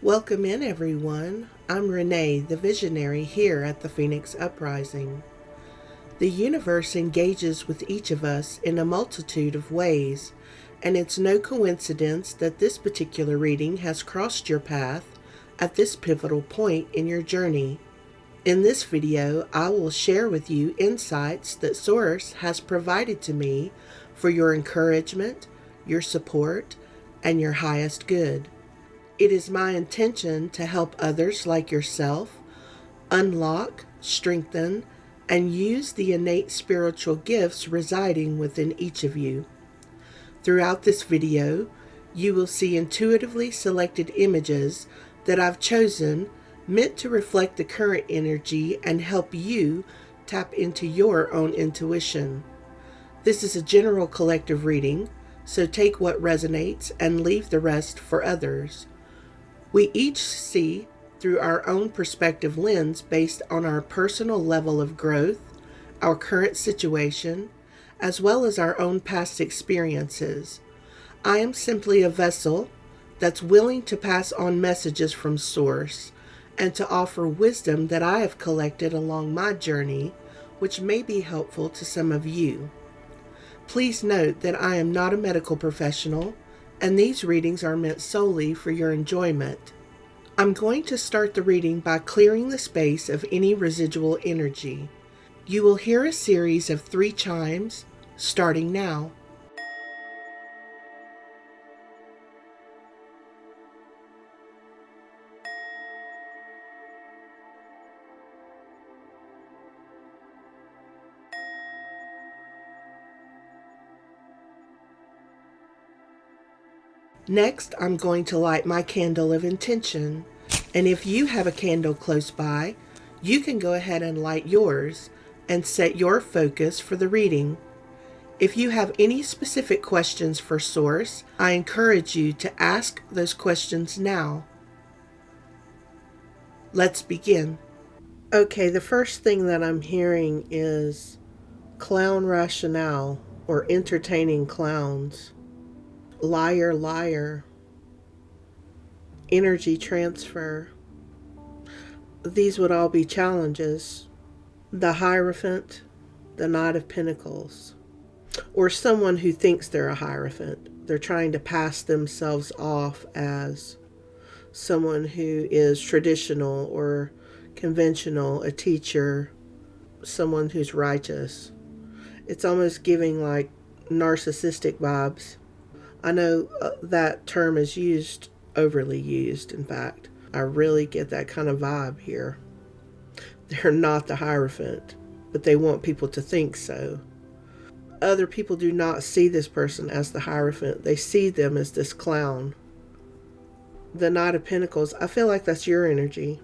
Welcome in, everyone. I'm Renee, the visionary here at the Phoenix Uprising. The universe engages with each of us in a multitude of ways, and it's no coincidence that this particular reading has crossed your path at this pivotal point in your journey. In this video, I will share with you insights that Source has provided to me for your encouragement, your support, and your highest good. It is my intention to help others like yourself unlock, strengthen, and use the innate spiritual gifts residing within each of you. Throughout this video, you will see intuitively selected images that I've chosen meant to reflect the current energy and help you tap into your own intuition. This is a general collective reading, so take what resonates and leave the rest for others. We each see through our own perspective lens based on our personal level of growth, our current situation, as well as our own past experiences. I am simply a vessel that's willing to pass on messages from Source and to offer wisdom that I have collected along my journey, which may be helpful to some of you. Please note that I am not a medical professional, and these readings are meant solely for your enjoyment. I'm going to start the reading by clearing the space of any residual energy. You will hear a series of 3 chimes, starting now. Next, I'm going to light my candle of intention, and if you have a candle close by, you can go ahead and light yours and set your focus for the reading. If you have any specific questions for Source, I encourage you to ask those questions now. Let's begin. Okay, the first thing that I'm hearing is clown rationale or entertaining clowns. Liar, liar, energy transfer. These would all be challenges. The Hierophant, the Knight of Pentacles, or someone who thinks they're a Hierophant. They're trying to pass themselves off as someone who is traditional or conventional, a teacher, someone who's righteous. It's almost giving like narcissistic vibes. I know that term is used, overly used, in fact. I really get that kind of vibe here. They're not the Hierophant, but they want people to think so. Other people do not see this person as the Hierophant. They see them as this clown. The Knight of Pentacles, I feel like that's your energy.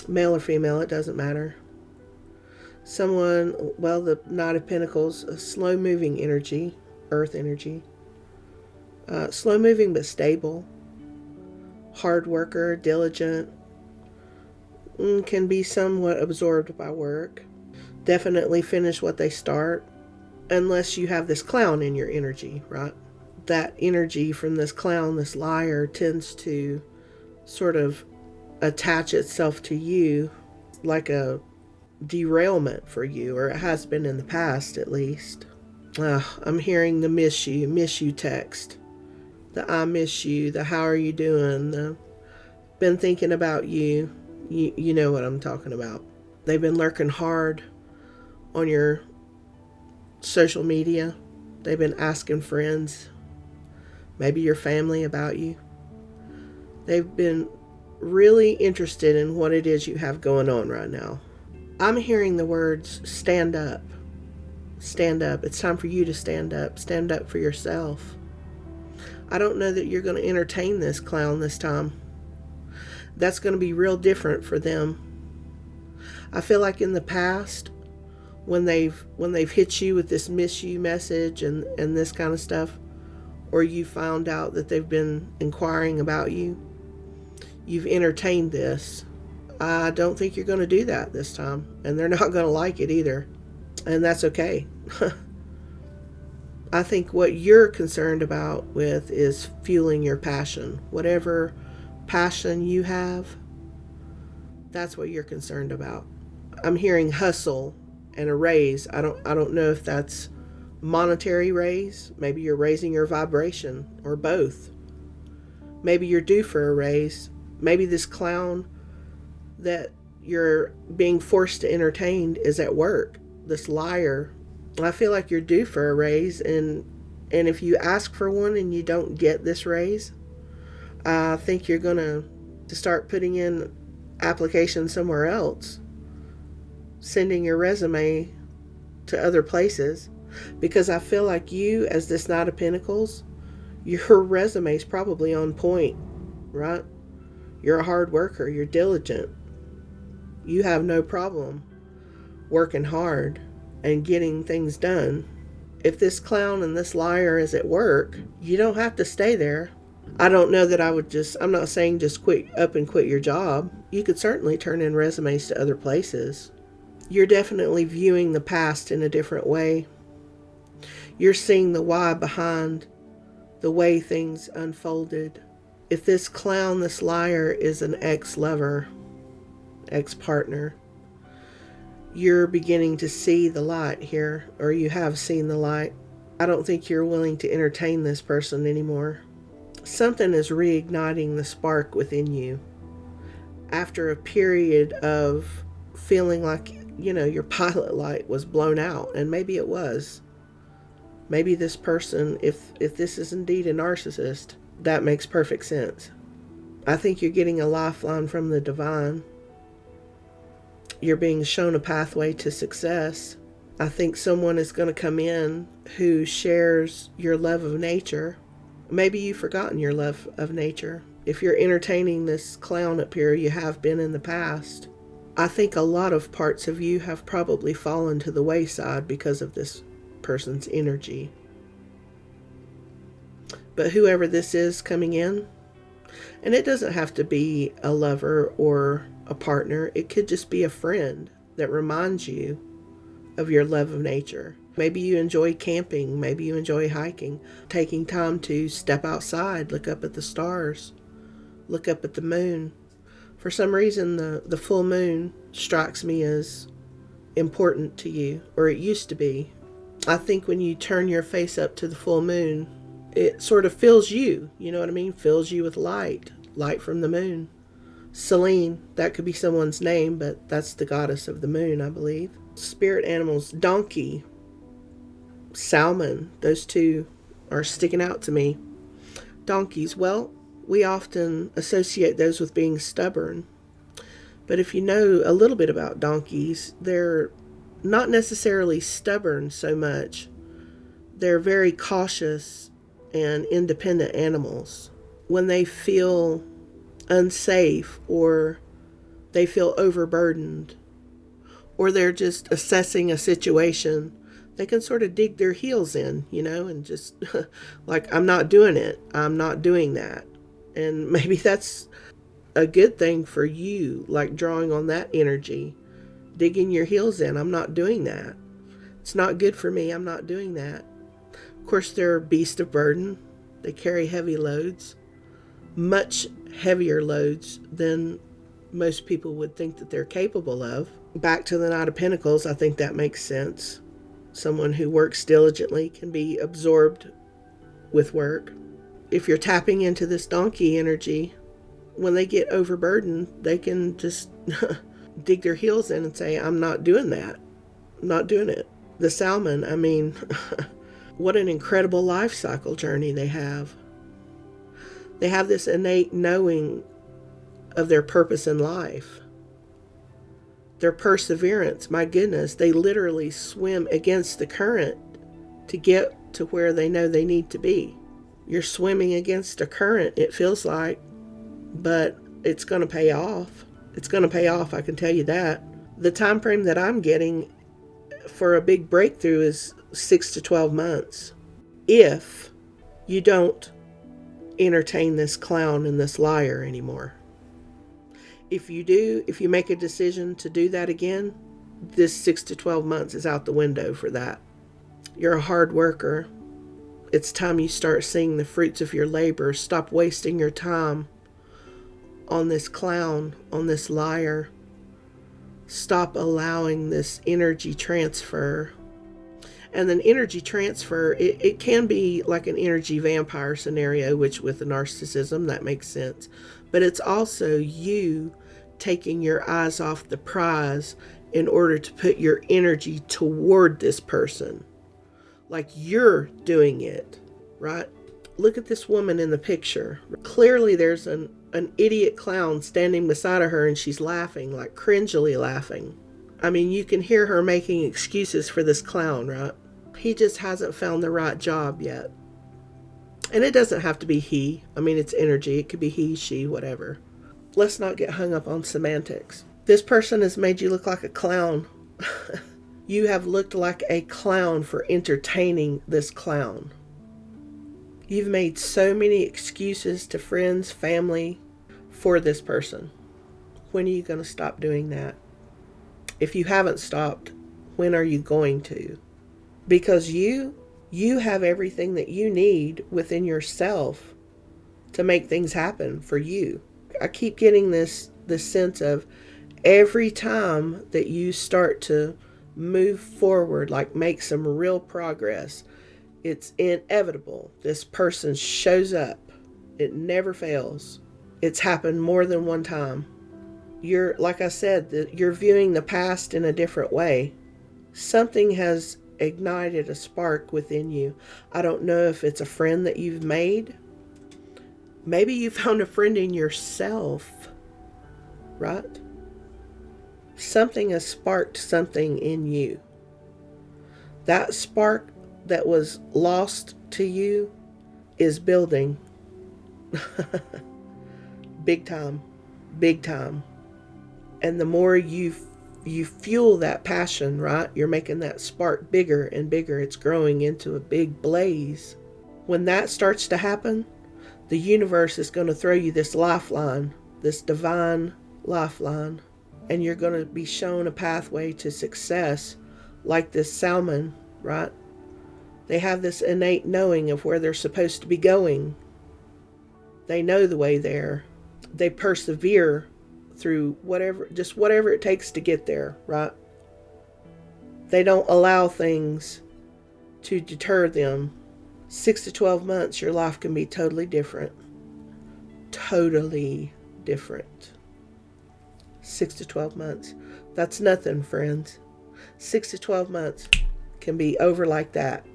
Male or female, it doesn't matter. Someone, well, the Knight of Pentacles, a slow-moving energy, earth energy. Slow moving but stable, hard worker, diligent, can be somewhat absorbed by work, definitely finish what they start, unless you have this clown in your energy, right? That energy from this clown, this liar, tends to sort of attach itself to you like a derailment for you, or it has been in the past at least. I'm hearing the miss you text. The I miss you, the how are you doing, the been thinking about you. You know what I'm talking about. They've been lurking hard on your social media. They've been asking friends, maybe your family, about you. They've been really interested in what it is you have going on right now. I'm hearing the words stand up. Stand up. It's time for you to stand up. Stand up for yourself. I don't know that you're going to entertain this clown this time. That's going to be real different for them. I feel like in the past, when they've hit you with this miss you message and this kind of stuff, or you found out that they've been inquiring about you, you've entertained this. I don't think you're going to do that this time, and they're not going to like it either, and that's okay. I think what you're concerned about with is fueling your passion, whatever passion you have, that's what you're concerned about. I'm hearing hustle and a raise. I don't know if that's monetary raise. Maybe you're raising your vibration, or both. Maybe you're due for a raise. Maybe this clown that you're being forced to entertain is at work. This liar. I feel like you're due for a raise, and if you ask for one and you don't get this raise, I think you're going to start putting in applications somewhere else, sending your resume to other places, because I feel like you, as this Knight of Pentacles, your resume is probably on point, right? You're a hard worker. You're diligent. You have no problem working hard and getting things done. If this clown and this liar is at work, you don't have to stay there. I don't know that I'm not saying just quit your job. You could certainly turn in resumes to other places. You're definitely viewing the past in a different way. You're seeing the why behind the way things unfolded. If this clown, this liar, is an ex-lover, ex-partner, you're beginning to see the light here, or you have seen the light. I don't think you're willing to entertain this person anymore. Something is reigniting the spark within you after a period of feeling like, your pilot light was blown out, and maybe it was. Maybe this person, if this is indeed a narcissist, that makes perfect sense. I think you're getting a lifeline from the divine. You're being shown a pathway to success. I think someone is going to come in who shares your love of nature. Maybe you've forgotten your love of nature. If you're entertaining this clown up here, you have been in the past. I think a lot of parts of you have probably fallen to the wayside because of this person's energy. But whoever this is coming in, and it doesn't have to be a lover or a partner, it could just be a friend that reminds you of your love of nature. Maybe you enjoy camping, maybe you enjoy hiking, taking time to step outside, look up at the stars, look up at the moon. For some reason, the full moon strikes me as important to you, or it used to be. I think when you turn your face up to the full moon, it sort of fills you, you know what I mean? Fills you with light from the moon. Selene, that could be someone's name, but that's the goddess of the moon, I believe. Spirit animals, donkey, salmon, those two are sticking out to me. Donkeys, well, we often associate those with being stubborn. But if you know a little bit about donkeys, they're not necessarily stubborn so much. They're very cautious and independent animals. When they feel unsafe, or they feel overburdened, or they're just assessing a situation, they can sort of dig their heels in, and just like, I'm not doing it. I'm not doing that. And maybe that's a good thing for you, like drawing on that energy, digging your heels in. I'm not doing that. It's not good for me. I'm not doing that. Of course, they're beasts of burden. They carry heavy loads, much heavier loads than most people would think that they're capable of. Back to the Knight of Pentacles, I think that makes sense. Someone who works diligently can be absorbed with work. If you're tapping into this donkey energy, when they get overburdened, they can just dig their heels in and say, I'm not doing that. I'm not doing it. The salmon, I mean, what an incredible life cycle journey they have. They have this innate knowing of their purpose in life. Their perseverance, my goodness, they literally swim against the current to get to where they know they need to be. You're swimming against a current, it feels like, but it's going to pay off. It's going to pay off, I can tell you that. The time frame that I'm getting for a big breakthrough is 6 to 12 months. If you don't entertain this clown and this liar anymore. If you do, if you make a decision to do that again, this 6 to 12 months is out the window for that. You're a hard worker. It's time you start seeing the fruits of your labor. Stop wasting your time on this clown, on this liar. Stop allowing this energy transfer. And then energy transfer, it can be like an energy vampire scenario, which with the narcissism, that makes sense. But it's also you taking your eyes off the prize in order to put your energy toward this person. Like you're doing it, right? Look at this woman in the picture. Clearly there's an idiot clown standing beside of her and she's laughing, like cringily laughing. I mean, you can hear her making excuses for this clown, right? He just hasn't found the right job yet. And it doesn't have to be he. I mean, it's energy. It could be he, she, whatever. Let's not get hung up on semantics. This person has made you look like a clown. You have looked like a clown for entertaining this clown. You've made so many excuses to friends, family for this person. When are you going to stop doing that? If you haven't stopped, when are you going to? Because you have everything that you need within yourself to make things happen for you. I keep getting this sense of every time that you start to move forward, like make some real progress, it's inevitable. This person shows up. It never fails. It's happened more than one time. You're, like I said, you're viewing the past in a different way. Something has ignited a spark within you. I don't know if it's a friend that you've made. Maybe you found a friend in yourself, right? Something has sparked something in you. That spark that was lost to you is building. Big time. Big time. And the more you fuel that passion, right? You're making that spark bigger and bigger. It's growing into a big blaze. When that starts to happen, the universe is going to throw you this lifeline, this divine lifeline, and you're going to be shown a pathway to success like this salmon, right? They have this innate knowing of where they're supposed to be going. They know the way there. They persevere through whatever it takes to get there, right? They don't allow things to deter them. 6 to 12 months, your life can be totally different. Totally different. 6 to 12 months. That's nothing, friends. 6 to 12 months can be over like that.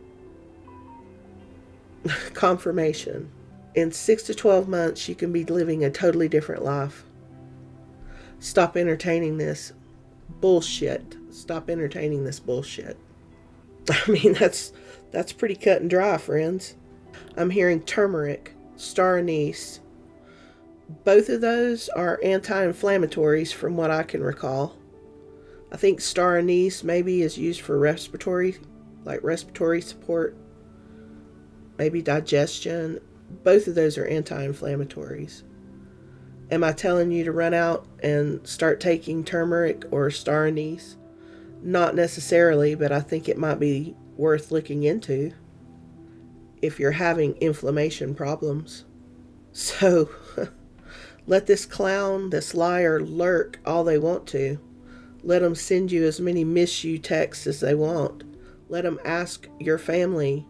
Confirmation. In 6 to 12 months, you can be living a totally different life. Stop entertaining this bullshit. Stop entertaining this bullshit. I mean, that's pretty cut and dry, friends. I'm hearing turmeric, star anise. Both of those are anti-inflammatories from what I can recall. I think star anise maybe is used for respiratory support, maybe digestion. Both of those are anti-inflammatories. Am I telling you to run out and start taking turmeric or star anise? Not necessarily, but I think it might be worth looking into if you're having inflammation problems. So, let this clown, this liar lurk all they want to. Let them send you as many miss you texts as they want. Let them ask your family.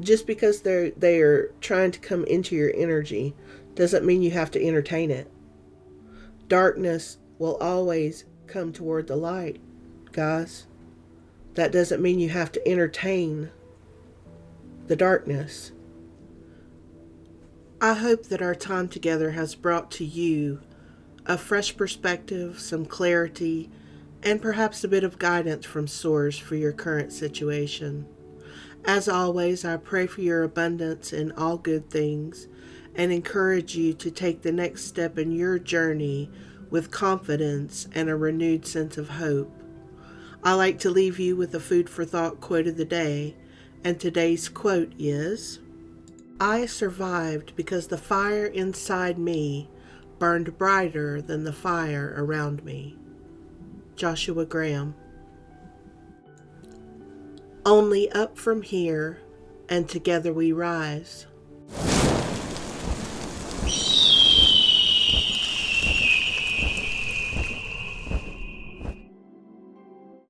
Just because they are trying to come into your energy doesn't mean you have to entertain it. Darkness will always come toward the light, guys. That doesn't mean you have to entertain the darkness. I hope that our time together has brought to you a fresh perspective, some clarity, and perhaps a bit of guidance from Source for your current situation. As always, I pray for your abundance in all good things and encourage you to take the next step in your journey with confidence and a renewed sense of hope. I like to leave you with a food for thought quote of the day, and today's quote is, "I survived because the fire inside me burned brighter than the fire around me." Joshua Graham. Only up from here, and together we rise.